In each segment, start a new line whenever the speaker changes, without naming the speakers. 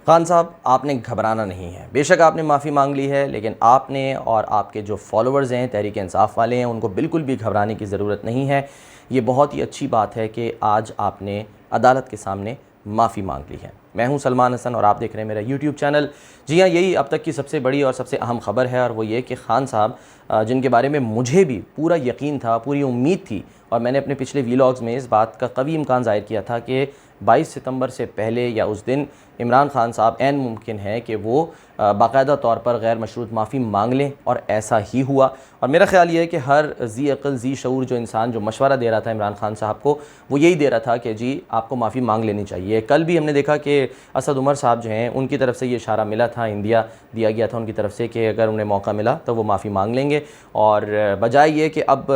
खान साहब, आपने घबराना नहीं है। बेशक आपने माफ़ी मांग ली है, लेकिन आपने और आपके जो फॉलोअर्स हैं, तहरीक इंसाफ वाले हैं, उनको बिल्कुल भी घबराने की ज़रूरत नहीं है। ये बहुत ही अच्छी बात है कि आज आपने अदालत के सामने माफ़ी मांग ली है। मैं हूं सलमान हसन और आप देख रहे हैं मेरा यूट्यूब चैनल। जी हाँ, यही अब तक की सबसे बड़ी और सबसे अहम ख़बर है, और वो ये कि खान साहब, जिनके बारे में मुझे भी पूरा यकीन था, पूरी उम्मीद थी, और मैंने अपने पिछले वीलॉग्स में इस बात का कवी इम्कान ज़ाहिर किया था कि 22 सितंबर से पहले या उस दिन इमरान खान साहब ऐन मुमकिन है कि वो बाकायदा तौर पर गैर मशरूत माफ़ी मांग लें, और ऐसा ही हुआ। और मेरा ख़्याल ये है कि हर ज़ी अक़ल ज़ी शऊर जो इंसान जो मशवरा दे रहा था इमरान खान साहब को, वो यही दे रहा था कि जी आपको माफ़ी मांग लेनी चाहिए। कल भी हमने देखा कि असद उमर साहब जो हैं, उनकी तरफ से ये इशारा मिला था, इंदिया दिया गया था उनकी तरफ से कि अगर उन्हें मौका मिला तो वो माफ़ी मांग लेंगे। और बजाय ये कि अब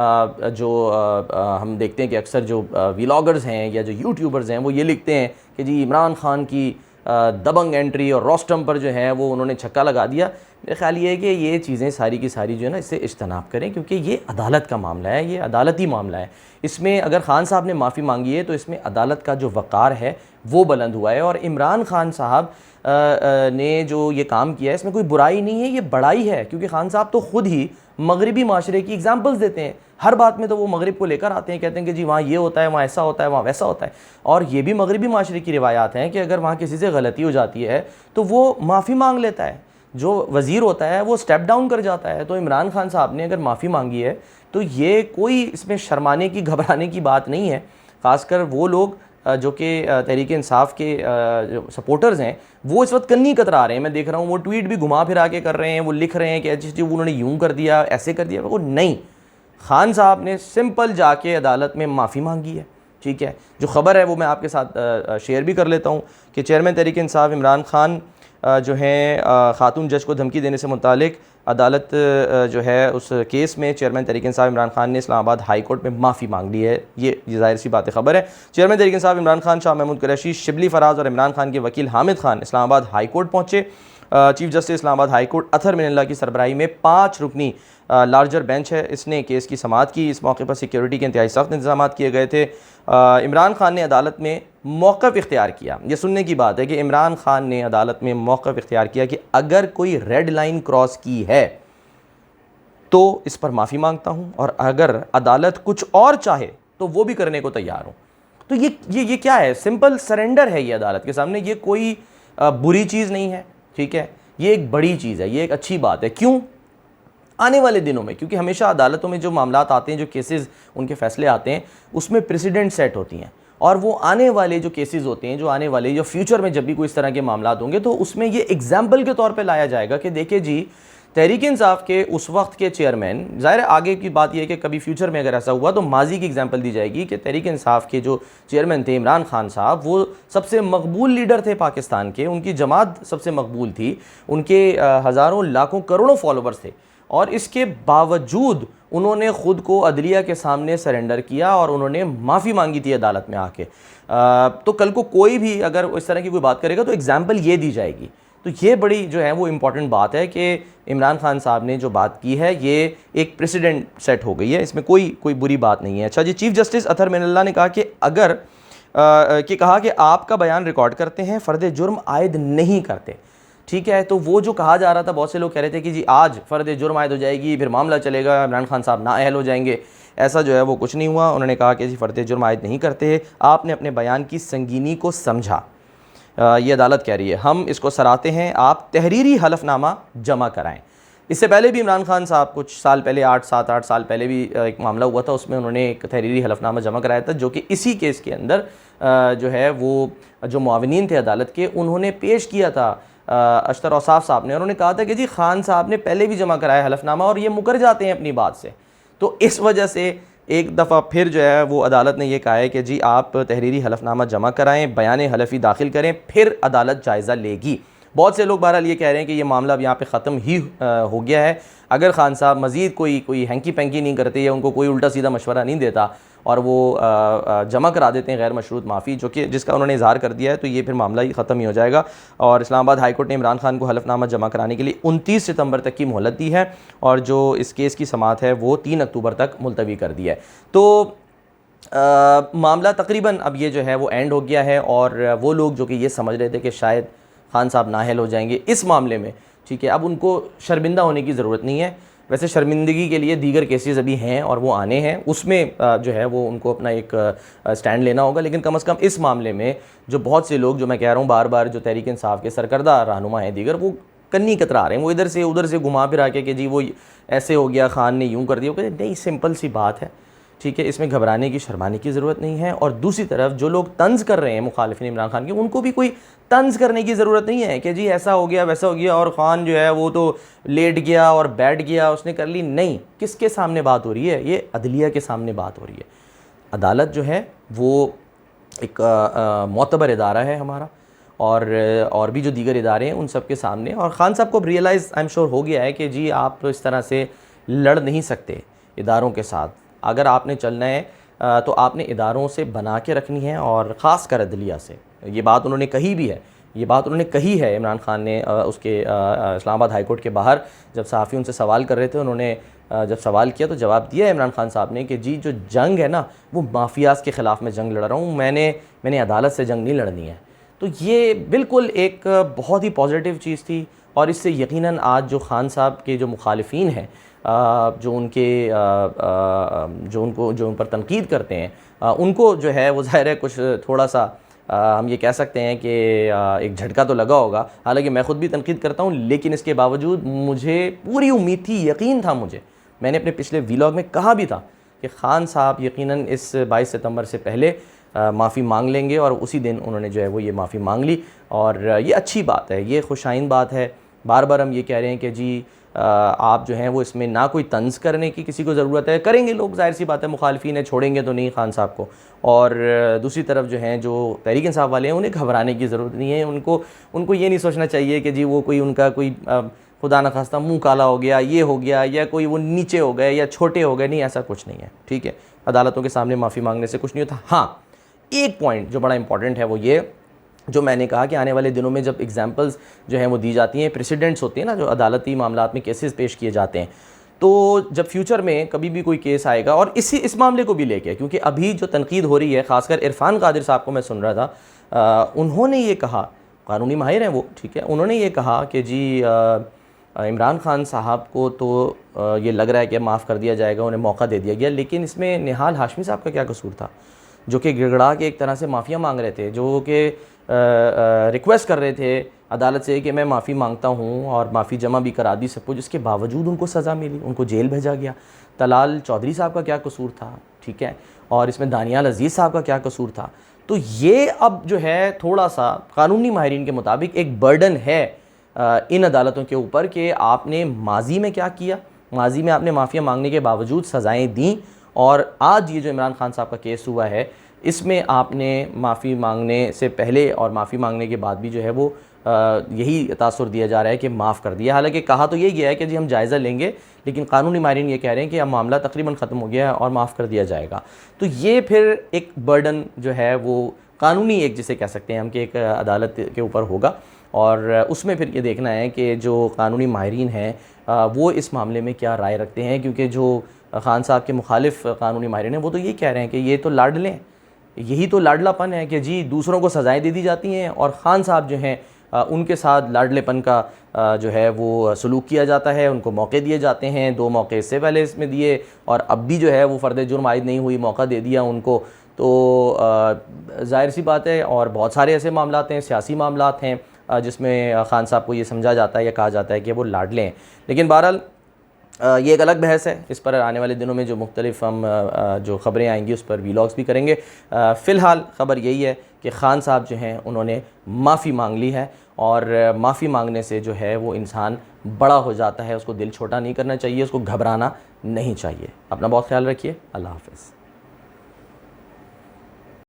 हम देखते हैं कि अक्सर जो व्लॉगर्स हैं या जो यूट्यूबर्स हैं वो ये लिखते हैं कि जी इमरान खान की दबंग एंट्री और रोस्टम पर जो है वो उन्होंने छक्का लगा दिया। मेरा ख्याल ये है कि ये चीज़ें सारी की सारी जो है ना, इससे इज्तनाब करें, क्योंकि ये अदालत का मामला है, ये अदालती मामला है। इसमें अगर खान साहब ने माफ़ी मांगी है तो इसमें अदालत का जो वक़ार है वो बुलंद हुआ है। और इमरान खान साहब ने जो ये काम किया है इसमें कोई बुराई नहीं है, ये बड़ाई है, क्योंकि खान साहब तो ख़ुद ही मगरबी माशरे की एग्जाम्पल्स देते हैं। हर बात में तो वो मगरिब को लेकर आते हैं, कहते हैं कि जी वहाँ ये होता है, वहाँ ऐसा होता है, वहाँ वैसा होता है। और ये भी मगरबी माशरे की रिवायात हैं कि अगर वहाँ किसी से गलती हो जाती है तो वो माफ़ी मांग लेता है, जो वज़ीर होता है वो स्टेप डाउन कर जाता है। तो इमरान खान साहब ने अगर माफ़ी मांगी है तो ये कोई इसमें शर्माने की, घबराने की बात नहीं है। ख़ासकर वो लोग जो कि तहरीक इंसाफ के जो सपोर्टर्स हैं वो इस वक्त कन्नी कतरा रहे हैं। मैं देख रहा हूँ वो ट्वीट भी घुमा फिरा के कर रहे हैं, वो लिख रहे हैं कि जी उन्होंने यूँ कर दिया, ऐसे कर दिया। वो नहीं, खान साहब ने सिंपल जाके अदालत में माफ़ी मांगी है। ठीक है, जो ख़बर है वो मैं आपके साथ शेयर भी कर लेता हूँ कि चेयरमैन तहरीक इंसाफ इमरान खान जो हैं खातून जज को धमकी देने से मुतालिक अदालत जो है उस केस में चेयरमैन तहरीक इंसाफ इमरान खान ने इस्लामाबाद हाई कोर्ट में माफ़ी मांग ली है। ये ज़ाहिर सी बात खबर है। चेयरमैन तहरीक इंसाफ इमरान खान, शाह महमूद कुरैशी, शिबली फराज और इमरान खान के वकील हामिद खान इस्लामाबाद हाई कोर्ट पहुँचे। Chief justice Islamabad high court Athar Minallah की सरबराही में 5 रुकनी लार्जर बेंच है, इसने केस की समाअत की। इस मौके पर सिक्योरिटी के इंतहाई सख्त इंतजाम किए गए थे। इमरान खान ने अदालत में मौक़िफ़ इख्तियार किया। ये सुनने की बात है कि इमरान खान ने अदालत में मौक़िफ़ इख्तियार किया कि अगर कोई रेड लाइन क्रॉस की है तो इस पर माफ़ी मांगता हूँ, और अगर अदालत कुछ और चाहे तो वो भी करने को तैयार हूँ। तो ये क्या है? सिंपल सरेंडर है ये अदालत के सामने। ये कोई बुरी चीज़ नहीं है, ठीक है, ये एक बड़ी चीज़ है, ये एक अच्छी बात है। क्यों? आने वाले दिनों में, क्योंकि हमेशा अदालतों में जो मामलात आते हैं, जो केसेस, उनके फैसले आते हैं, उसमें प्रेसिडेंट सेट होती हैं, और वो आने वाले जो केसेस होते हैं, जो आने वाले जो फ्यूचर में जब भी कोई इस तरह के मामलात होंगे तो उसमें ये एग्जाम्पल के तौर पे लाया जाएगा कि देखिए जी तहरीक इंसाफ के उस वक्त के चेयरमैन, ज़ाहिर आगे की बात यह है कि कभी फ्यूचर में अगर ऐसा हुआ तो माजी की एग्जाम्पल दी जाएगी कि तहरीक इंसाफ के जो चेयरमैन थे इमरान खान साहब, वो सबसे मकबूल लीडर थे पाकिस्तान के, उनकी जमात सबसे मकबूल थी, उनके हज़ारों लाखों करोड़ों फॉलोवर्स थे, और इसके बावजूद उन्होंने ख़ुद को अदलिया के सामने सरेंडर किया और उन्होंने माफ़ी मांगी थी अदालत में आके। तो कल को कोई भी अगर इस तरह की कोई बात करेगा तो एग्जाम्पल ये दी जाएगी। तो ये बड़ी जो है वो इम्पॉर्टेंट बात है कि इमरान खान साहब ने जो बात की है ये एक प्रेसिडेंट सेट हो गई है, इसमें कोई बुरी बात नहीं है। अच्छा जी, चीफ जस्टिस अतहर मिनल्ला ने कहा कि अगर कहा कि आपका बयान रिकॉर्ड करते हैं, फ़र्द जुर्म आयद नहीं करते। ठीक है, तो वो जो कहा जा रहा था, बहुत से लोग कह रहे थे कि जी आज फ़र्द जुर्म आयद हो जाएगी, फिर मामला चलेगा, इमरान खान साहब नाअहल हो जाएंगे। ऐसा जो है वो कुछ नहीं हुआ। उन्होंने कहा कि जी फ़र्द जुर्म आयद नहीं करते, आपने अपने बयान की संगीनी को समझा। ये अदालत कह रही है, हम इसको सराहते हैं, आप तहरीरी हलफनामा जमा कराएं। इससे पहले भी इमरान खान साहब कुछ साल पहले, 7-8 साल पहले भी एक मामला हुआ था, उसमें उन्होंने एक तहरीरी हलफनामा जमा कराया था, जो कि इसी केस के अंदर जो है वो जो मुआविनीन थे अदालत के, उन्होंने पेश किया था अशतर औसाफ साहब ने, और उन्होंने कहा था कि जी खान साहब ने पहले भी जमा कराया हलफनामा और ये मुकर जाते हैं अपनी बात से। तो इस वजह से एक दफ़ा फिर जो है वो अदालत ने यह कहा है कि जी आप तहरीरी हलफनामा जमा कराएं, बयान हलफी दाखिल करें, फिर अदालत जायज़ा लेगी। बहुत से लोग बहरहाल ये कह रहे हैं कि ये मामला अब यहाँ पे ख़त्म ही हो गया है। अगर खान साहब मज़ीद कोई हैंकी पैंकी नहीं करते या उनको कोई उल्टा सीधा मशवरा नहीं देता और वो जमा करा देते हैं गैर मशरूत माफ़ी, जो कि जिसका उन्होंने इजहार कर दिया है, तो ये फिर मामला ही ख़त्म ही हो जाएगा। और इस्लामाबाद हाई कोर्ट ने इमरान खान को हलफनामा जमा कराने के लिए 29 सितंबर तक की मोहलत दी है, और जो इस केस की समाअत है वो 3 अक्टूबर तक मुलतवी कर दी है। तो मामला तकरीबन अब ये जो है वो एंड हो गया है, और वो लोग जो कि ये समझ रहे थे कि शायद खान साहब नाअहल हो जाएंगे इस मामले में, ठीक है। अब उनको शर्मिंदा होने की ज़रूरत नहीं है। वैसे शर्मिंदगी के लिए दीगर केसेस अभी हैं और वो आने हैं, उसमें जो है वो उनको अपना एक स्टैंड लेना होगा। लेकिन कम से कम इस मामले में जो बहुत से लोग, जो मैं कह रहा हूँ बार बार, जो तहरीक इंसाफ के सरकर्दा रहनुमा हैं दीगर, वो कन्नी कतरा रहे हैं, वो इधर से उधर से घुमा फिरा के कि जी वो ऐसे हो गया, खान ने यूँ कर दिया। वो नहीं, सिंपल सी बात है, ठीक है। इसमें घबराने की, शर्माने की ज़रूरत नहीं है। और दूसरी तरफ जो लोग तंज़ कर रहे हैं मुखालिफिन इमरान खान के, उनको भी कोई तंज़ करने की ज़रूरत नहीं है कि जी ऐसा हो गया, वैसा हो गया और ख़ान जो है वो तो लेट गया और बैठ गया, उसने कर ली। नहीं, किसके सामने बात हो रही है? ये अदलिया के सामने बात हो रही है। अदालत जो है वो एक मोतबर इदारा है हमारा, और भी जो दीगर इदारे हैं उन सब के सामने। और ख़ान साहब को रियलाइज़ आई एम श्योर हो गया है कि जी आप इस तरह से लड़ नहीं सकते इदारों के साथ। अगर आपने चलना है तो आपने इदारों से बना के रखनी है, और ख़ास कर अदलिया से। ये बात उन्होंने कही भी है, ये बात उन्होंने कही है इमरान खान ने उसके इस्लामाबाद हाई कोर्ट के बाहर जब सहाफ़ी उनसे सवाल कर रहे थे, उन्होंने जब सवाल किया तो जवाब दिया इमरान खान साहब ने कि जी जो जंग है ना, वो माफियाज़ के ख़िलाफ़ मैं जंग लड़ रहा हूँ, मैंने अदालत से जंग नहीं लड़नी है। तो ये बिल्कुल एक बहुत ही पॉजिटिव चीज़ थी, और इससे यकीनन आज जो खान साहब के जो मुखालिफिन हैं, जो उन पर तनकीद करते हैं, उनको जो है वो ज़ाहिर है कुछ थोड़ा सा हम ये कह सकते हैं कि एक झटका तो लगा होगा। हालांकि मैं ख़ुद भी तनकीद करता हूँ, लेकिन इसके बावजूद मुझे पूरी उम्मीद थी, यकीन था मुझे। मैंने अपने पिछले व्लॉग में कहा भी था कि खान साहब यकीनन इस 22 सितंबर से पहले माफ़ी मांग लेंगे, और उसी दिन उन्होंने जो है वो ये माफ़ी मांग ली। और ये अच्छी बात है, ये खुशाइन बात है। बार बार हम ये कह रहे हैं कि जी आप जो हैं वो इसमें ना कोई तंज़ करने की किसी को ज़रूरत है, करेंगे लोग, ज़ाहिर सी बात है, मुखालिफिन है, छोड़ेंगे तो नहीं खान साहब को। और दूसरी तरफ जो हैं जो तहरीक इंसाफ वाले हैं, उन्हें घबराने की ज़रूरत नहीं है। उनको ये नहीं सोचना चाहिए कि जी वो कोई उनका कोई खुदा न खास्ता मुँह काला हो गया, ये हो गया, या कोई वो नीचे हो गए या छोटे हो गए। नहीं, ऐसा कुछ नहीं है, ठीक है। अदालतों के सामने माफ़ी मांगने से कुछ नहीं होता। हाँ, एक पॉइंट जो बड़ा इंपॉर्टेंट है वो ये, जो मैंने कहा कि आने वाले दिनों में जब एग्जांपल्स जो हैं वो दी जाती हैं, प्रेसिडेंट्स होते हैं ना, जो अदालती मामलात में केसेस पेश किए जाते हैं, तो जब फ्यूचर में कभी भी कोई केस आएगा, और इस मामले को भी लेके, क्योंकि अभी जो तनकीद हो रही है, ख़ासकर इरफान कादिर साहब को मैं सुन रहा था, उन्होंने ये कहा, कानूनी माहिर हैं वो, ठीक है, उन्होंने ये कहा कि जी इमरान खान साहब को तो ये लग रहा है कि माफ़ कर दिया जाएगा, उन्हें मौका दे दिया गया, लेकिन इसमें निहाल हाशमी साहब का क्या कसूर था, जो कि गिड़गड़ा के एक तरह से माफ़िया मांग रहे थे, जो कि रिक्वेस्ट कर रहे थे अदालत से कि मैं माफ़ी मांगता हूँ, और माफ़ी जमा भी करा दी सब कुछ। इसके बावजूद उनको सज़ा मिली, उनको जेल भेजा गया। तलाल चौधरी साहब का क्या कसूर था, ठीक है, और इसमें दानियाल अजीज़ साहब का क्या कसूर था। तो ये अब जो है थोड़ा सा कानूनी माहिरीन के मुताबिक एक बर्डन है इन अदालतों के ऊपर कि आपने माजी में क्या किया, माजी में आपने माफ़िया मांगने के बावजूद सज़ाएँ दी, और आज ये जो इमरान खान साहब का केस हुआ है, इसमें आपने माफ़ी मांगने से पहले और माफ़ी मांगने के बाद भी जो है वो यही तासुर दिया जा रहा है कि माफ़ कर दिया। हालांकि कहा तो यही गया है कि जी हम जायज़ा लेंगे, लेकिन कानूनी माहिरीन ये कह रहे हैं कि अब मामला तकरीबन ख़त्म हो गया है और माफ़ कर दिया जाएगा। तो ये फिर एक बर्डन जो है वो कानूनी, एक जिसे कह सकते हैं हम, कि एक अदालत के ऊपर होगा, और उसमें फिर ये देखना है कि जो कानूनी माहिरीन हैं वो इस मामले में क्या राय रखते हैं। क्योंकि जो खान साहब के मुखालिफ कानूनी माहिरीन हैं वो तो ये कह रहे हैं कि ये तो लाडले, यही तो लाडलापन है कि जी दूसरों को सज़ाएं दे दी जाती हैं, और ख़ान साहब जो हैं उनके साथ लाडलेपन का जो है वो सलूक किया जाता है, उनको मौके दिए जाते हैं। 2 मौके इससे पहले इसमें दिए, और अब भी जो है वो फ़र्द जुर्म आयद नहीं हुई, मौका दे दिया उनको। तो ज़ाहिर सी बात है, और बहुत सारे ऐसे मामलात हैं, सियासी मामलात हैं, जिसमें ख़ान साहब को ये समझा जाता है या कहा जाता है कि वो लाडले हैं। लेकिन बहरहाल ये एक अलग बहस है, इस पर आने वाले दिनों में जो मुख्तलिफ हम जो ख़बरें आएंगी उस पर व्लॉग्स भी करेंगे। फ़िलहाल ख़बर यही है कि ख़ान साहब जो हैं उन्होंने माफ़ी मांग ली है, और माफ़ी मांगने से जो है वो इंसान बड़ा हो जाता है, उसको दिल छोटा नहीं करना चाहिए, उसको घबराना नहीं चाहिए। अपना बहुत ख्याल रखिए। अल्लाह हाफ़िज़।